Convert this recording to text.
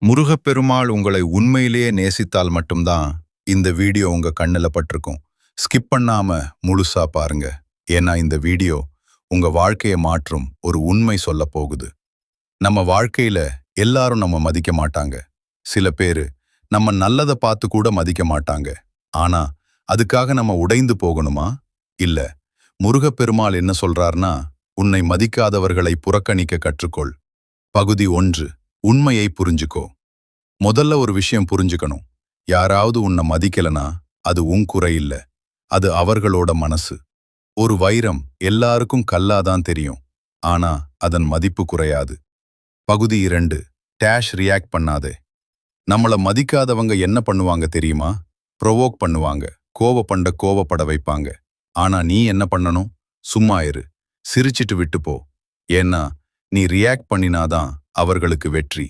முருகப்பெருமாள் உங்களை உண்மையிலேயே நேசித்தால் மட்டும்தான் இந்த வீடியோ உங்க கண்ணுல பட்டிருக்கும். ஸ்கிப் பண்ணாம முழுசா பாருங்க. ஏன்னா இந்த வீடியோ உங்க வாழ்க்கையை மாற்றும் ஒரு உண்மை சொல்ல போகுது. நம்ம வாழ்க்கையில எல்லாரும் நம்ம மதிக்க மாட்டாங்க. சில பேரு நம்ம நல்லதை பார்த்து கூட மதிக்க மாட்டாங்க. ஆனா அதுக்காக நம்ம உடைந்து போகணுமா? இல்ல. முருகப்பெருமாள் என்ன சொல்றார்னா, உன்னை மதிக்காதவர்களை புறக்கணிக்க கற்றுக்கொள். பகுதி 1. உண்மையை புரிஞ்சுக்கோ. முதல்ல ஒரு விஷயம் புரிஞ்சுக்கணும். யாராவது உன்னை மதிக்கலனா அது உன் குறை இல்ல. அது அவர்களோட மனசு. ஒரு வைரம் எல்லாருக்கும் கல்லாதான் தெரியும். ஆனா அதன் மதிப்பு குறையாது. பகுதி 2. டேஷ் ரியாக்ட் பண்ணாதே. நம்மள மதிக்காதவங்க என்ன பண்ணுவாங்க தெரியுமா? ப்ரொவோக் பண்ணுவாங்க. கோவப்பட வைப்பாங்க. ஆனா நீ என்ன பண்ணணும்? சும்மா இரு. சிரிச்சிட்டு விட்டு போ. ஏன்னா நீ ரியாக்ட் பண்ணினாதான் அவர்களுக்கு வெற்றி.